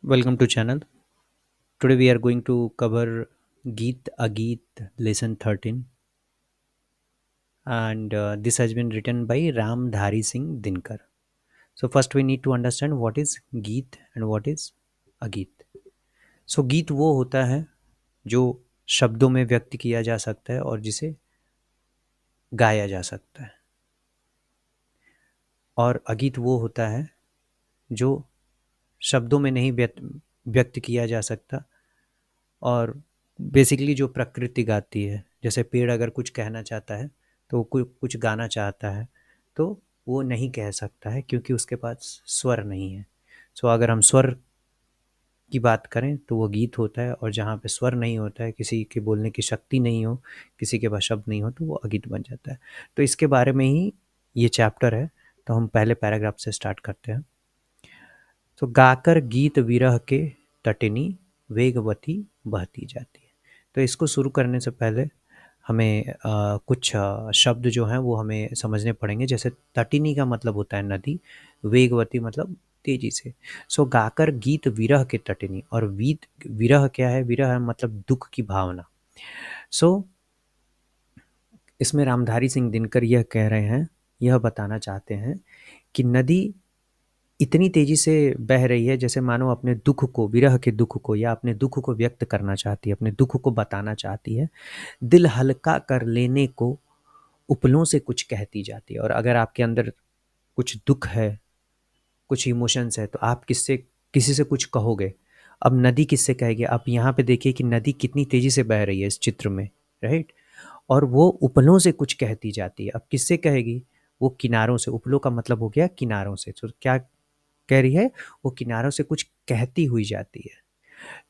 Welcome to channel. Today we are going to cover Geet Ageet lesson 13, and this has been written by Ram Dhari Singh Dinkar. So first we need to understand what is Geet and what is Ageet. So गीत वो होता है जो शब्दों में व्यक्त किया जा सकता है और जिसे गाया जा सकता है, और अगीत वो होता है जो शब्दों में नहीं व्यक्त किया जा सकता और बेसिकली जो प्रकृति गाती है। जैसे पेड़ अगर कुछ कहना चाहता है तो वो कुछ गाना चाहता है तो वो नहीं कह सकता है क्योंकि उसके पास स्वर नहीं है। सो अगर हम स्वर की बात करें तो वो गीत होता है, और जहाँ पे स्वर नहीं होता है, किसी के बोलने की शक्ति नहीं हो, किसी के पास शब्द नहीं हो, तो वो अगीत बन जाता है। तो इसके बारे में ही ये चैप्टर है। तो हम पहले पैराग्राफ से स्टार्ट करते हैं। तो गाकर गीत विरह के तटिनी वेगवती बहती जाती है। तो इसको शुरू करने से पहले हमें कुछ शब्द जो हैं वो हमें समझने पड़ेंगे। जैसे तटिनी का मतलब होता है नदी, वेगवती मतलब तेजी से। सो गाकर गीत विरह के तटिनी, और विरह क्या है? विरह है मतलब दुख की भावना। सो इसमें रामधारी सिंह दिनकर यह कह रहे हैं, यह बताना चाहते हैं कि नदी इतनी तेजी से बह रही है जैसे मानो अपने दुख को, विरह के दुख को, या अपने दुख को व्यक्त करना चाहती है, अपने दुख को बताना चाहती है। दिल हल्का कर लेने को उपलों से कुछ कहती जाती है। और अगर आपके अंदर कुछ दुख है, कुछ इमोशंस है, तो आप किसी से कुछ कहोगे। अब नदी किससे कहेगी? आप यहाँ पे देखिए कि नदी कितनी तेजी से बह रही है इस चित्र में, राइट? और वो उपलों से कुछ कहती जाती है। अब किससे कहेगी? वो किनारों से। उपलों का मतलब हो गया किनारों से। तो क्या कह रही है? वो किनारों से कुछ कहती हुई जाती है।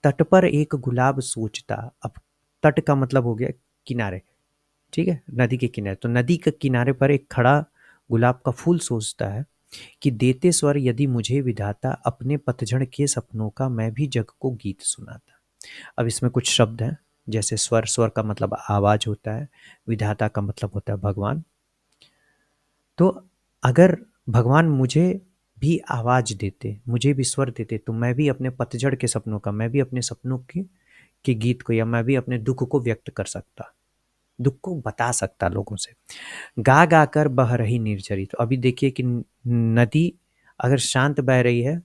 तट पर एक गुलाब सोचता। अब तट का मतलब हो गया किनारे, ठीक है, नदी के किनारे। तो नदी के किनारे पर एक खड़ा गुलाब का फूल सोचता है कि देते स्वर यदि मुझे विधाता, अपने पतझड़ के सपनों का मैं भी जग को गीत सुनाता। अब इसमें कुछ शब्द हैं, जैसे स्वर। स्वर का मतलब आवाज होता है, विधाता का मतलब होता है भगवान। तो अगर भगवान मुझे भी आवाज देते, मुझे भी स्वर देते, तो मैं भी अपने पतझड़ के सपनों का, मैं भी अपने सपनों के गीत को, या मैं भी अपने दुख को व्यक्त कर सकता, दुख को बता सकता लोगों से। गा गा कर बह रही निर्झरी। तो अभी देखिए कि नदी अगर शांत बह रही है,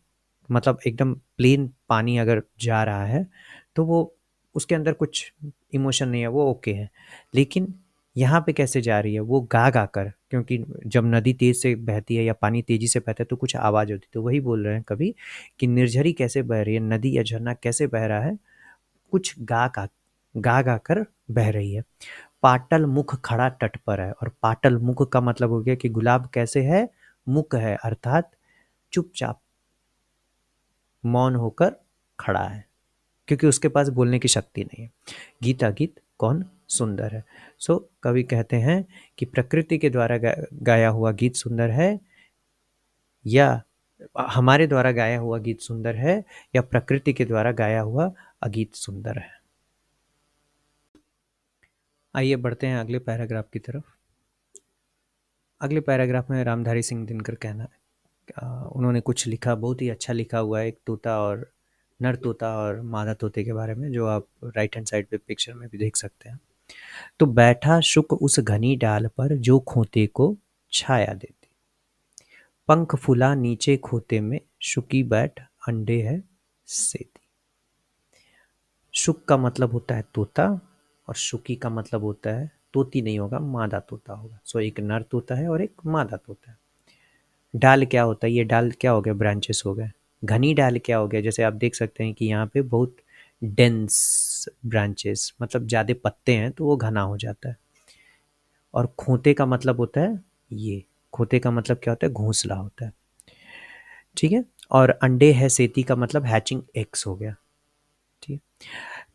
मतलब एकदम प्लेन पानी अगर जा रहा है, तो वो, उसके अंदर कुछ इमोशन नहीं है, वो ओके है। लेकिन यहाँ पे कैसे जा रही है? वो गा गा कर, क्योंकि जब नदी तेज से बहती है या पानी तेजी से बहता है तो कुछ आवाज़ होती है। तो वही बोल रहे हैं कवि कि निर्झरी कैसे बह रही है, नदी या झरना कैसे बह रहा है? कुछ गा गा कर बह रही है। पाटल मुख खड़ा तट पर है। और पाटल मुख का मतलब हो गया कि गुलाब कैसे है? मुख है, अर्थात चुपचाप मौन होकर खड़ा है, क्योंकि उसके पास बोलने की शक्ति नहीं है। गीता गीत कौन सुंदर है? सो कवि कहते हैं कि प्रकृति के द्वारा गाया हुआ गीत सुंदर है, या हमारे द्वारा गाया हुआ गीत सुंदर है, या प्रकृति के द्वारा गाया हुआ अगीत सुंदर है। आइए बढ़ते हैं अगले पैराग्राफ की तरफ। अगले पैराग्राफ में रामधारी सिंह दिनकर कहना है, उन्होंने कुछ लिखा, बहुत ही अच्छा लिखा हुआ है, एक तोता और नर तोता और मादा तोते के बारे में, जो आप राइट हैंड साइड पे पिक्चर में भी देख सकते हैं। तो बैठा शुक उस घनी डाल पर जो खोते को छाया देती, पंख फुला नीचे खोते में शुकी बैठ अंडे है सेती। शुक का मतलब होता है तोता, और शुकी का मतलब होता है, तोती नहीं होगा, मादा तोता होगा। सो एक नर तोता है और एक मादा तोता है। डाल क्या होता है? ये डाल क्या हो गया? ब्रांचेस हो गए। घनी डाल क्या हो गया? जैसे आप देख सकते हैं कि यहाँ पे बहुत डेंस ब्रांचेस, मतलब ज़्यादा पत्ते हैं तो वो घना हो जाता है। और खोते का मतलब होता है, ये खोते का मतलब क्या होता है? घोंसला होता है, ठीक है। और अंडे है सेती का मतलब हैचिंग एग्स हो गया, ठीक।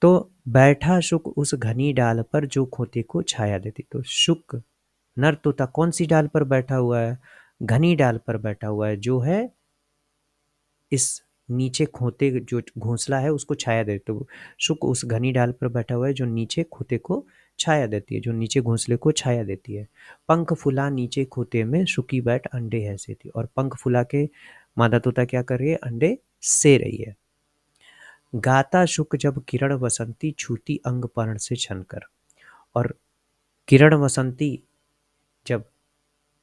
तो बैठा शुक उस घनी डाल पर जो खोते को छाया देती। तो शुक नर तोता कौन सी डाल पर बैठा हुआ है? घनी डाल पर बैठा हुआ है, जो है इस नीचे खोते, जो घोंसला है उसको छाया देती। तो शुक उस घनी डाल पर बैठा हुआ है जो नीचे खोते को छाया देती है, जो नीचे घोंसले को छाया देती है। पंख फुला नीचे खोते में शुकी बैठ अंडे है सेती। और पंख फुला के मादा तोता क्या कर रही है? अंडे से रही है। गाता शुक जब किरण वसंती छूती अंग पर्ण से छनकर। और किरण वसंती, जब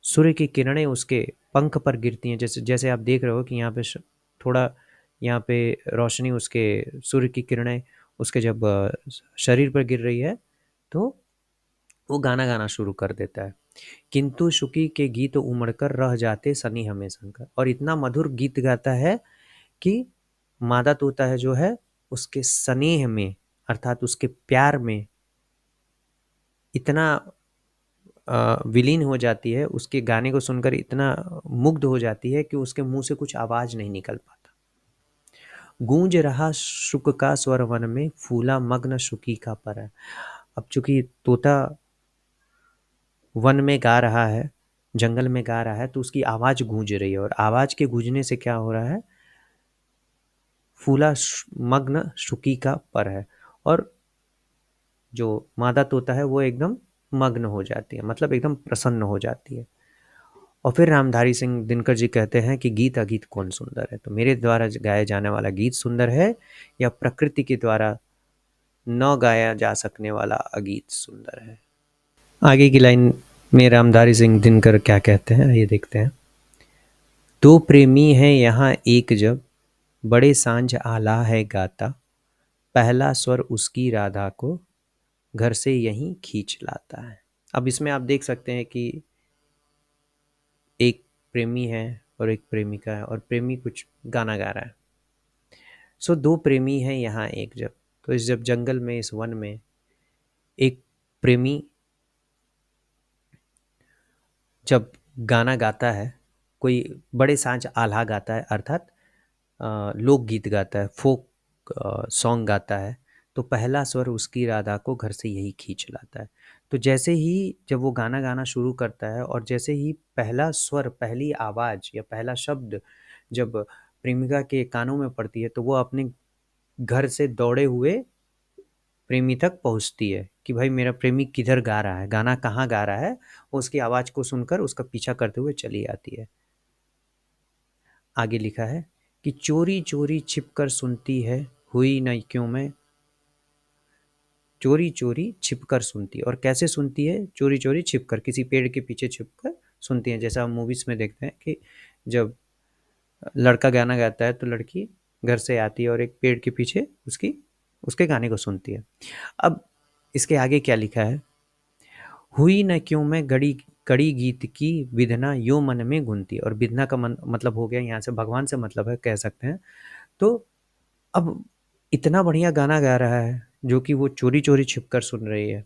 सूर्य की किरणें उसके पंख पर गिरती हैं, जैसे जैसे आप देख रहे हो कि यहाँ पे थोड़ा यहाँ पे रोशनी, उसके सूर्य की किरणें उसके जब शरीर पर गिर रही है तो वो गाना गाना शुरू कर देता है। किंतु शुकी के गीत उमड़कर रह जाते सनी हमें शंकर। और इतना मधुर गीत गाता है कि मादा तोता है जो है उसके स्नेह में, अर्थात उसके प्यार में इतना विलीन हो जाती है, उसके गाने को सुनकर इतना मुग्ध हो जाती है कि उसके मुंह से कुछ आवाज नहीं निकल पाता। गूंज रहा शुक का स्वर वन में, फूला मग्न शुकी का पर है। अब चूंकि तोता वन में गा रहा है, जंगल में गा रहा है, तो उसकी आवाज गूंज रही है, और आवाज के गूंजने से क्या हो रहा है, फूला मग्न शुकी का पर है। और जो मादा तोता है वो एकदम मग्न हो जाती है, मतलब एकदम प्रसन्न हो जाती है। और फिर रामधारी सिंह दिनकर जी कहते हैं कि गीत अगीत कौन सुंदर है। तो मेरे द्वारा गाया जाने वाला गीत सुंदर है या प्रकृति के द्वारा न गाया जा सकने वाला अगीत सुंदर है। आगे की लाइन में रामधारी सिंह दिनकर क्या कहते हैं, ये देखते हैं। दो प्रेमी है यहाँ एक जब, बड़े सांझ आला है गाता, पहला स्वर उसकी राधा को घर से यहीं खींच लाता है। अब इसमें आप देख सकते हैं कि एक प्रेमी है और एक प्रेमिका है, और प्रेमी कुछ गाना गा रहा है। सो दो प्रेमी हैं यहाँ एक जब, तो इस जब जंगल में, इस वन में एक प्रेमी जब गाना गाता है, कोई बड़े सांझ आल्हा गाता है, अर्थात लोकगीत गाता है, फोक सॉन्ग गाता है, तो पहला स्वर उसकी राधा को घर से यही खींच लाता है। तो जैसे ही जब वो गाना गाना शुरू करता है और जैसे ही पहला स्वर, पहली आवाज़ या पहला शब्द जब प्रेमिका के कानों में पड़ती है, तो वो अपने घर से दौड़े हुए प्रेमी तक पहुंचती है कि भाई मेरा प्रेमी किधर गा रहा है, गाना कहाँ गा रहा है। वो उसकी आवाज़ को सुनकर उसका पीछा करते हुए चली आती है। आगे लिखा है कि चोरी चोरी छिपकर सुनती है, हुई न क्यों मैं, चोरी चोरी छिपकर सुनती है। और कैसे सुनती है? चोरी चोरी छिपकर, किसी पेड़ के पीछे छिपकर सुनती है। जैसा हम मूवीज़ में देखते हैं कि जब लड़का गाना गाता है तो लड़की घर से आती है और एक पेड़ के पीछे उसके गाने को सुनती है। अब इसके आगे क्या लिखा है? हुई न क्यों मैं घड़ी कड़ी गीत की, विधना यो मन में गुनती। और विधना का मतलब हो गया यहाँ से भगवान से मतलब है, कह सकते हैं। तो अब इतना बढ़िया गाना गा रहा है जो कि वो चोरी चोरी छिपकर सुन रही है,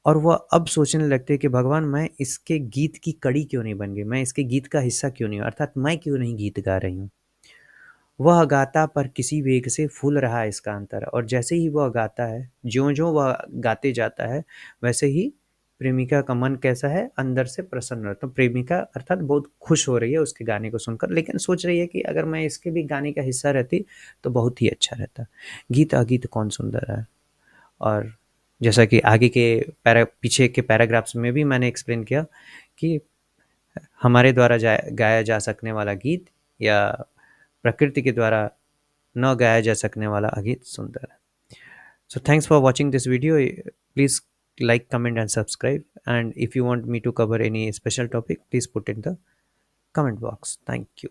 और वह अब सोचने लगते हैं कि भगवान, मैं इसके गीत की कड़ी क्यों नहीं बन गई, मैं इसके गीत का हिस्सा क्यों नहीं हूँ, अर्थात मैं क्यों नहीं गीत गा रही हूँ। वह गाता पर किसी वेग से फूल रहा है इसका अंतर। और जैसे ही वह गाता है, ज्यों-ज्यों वह गाते जाता है, वैसे ही प्रेमिका का मन कैसा है, अंदर से प्रसन्न रहता है। प्रेमिका अर्थात बहुत खुश हो रही है उसके गाने को सुनकर, लेकिन सोच रही है कि अगर मैं इसके भी गाने का हिस्सा रहती तो बहुत ही अच्छा रहता। गीत अगीत कौन सुंदर है। और जैसा कि आगे के पीछे के पैराग्राफ्स में भी मैंने एक्सप्लेन किया कि हमारे द्वारा गाया जा सकने वाला गीत या प्रकृति के द्वारा न गाया जा सकने वाला अगीत सुंदर है। So thanks for watching this video. Please like, comment and subscribe. And if you want me to cover any special topic, please put in the comment box. Thank you.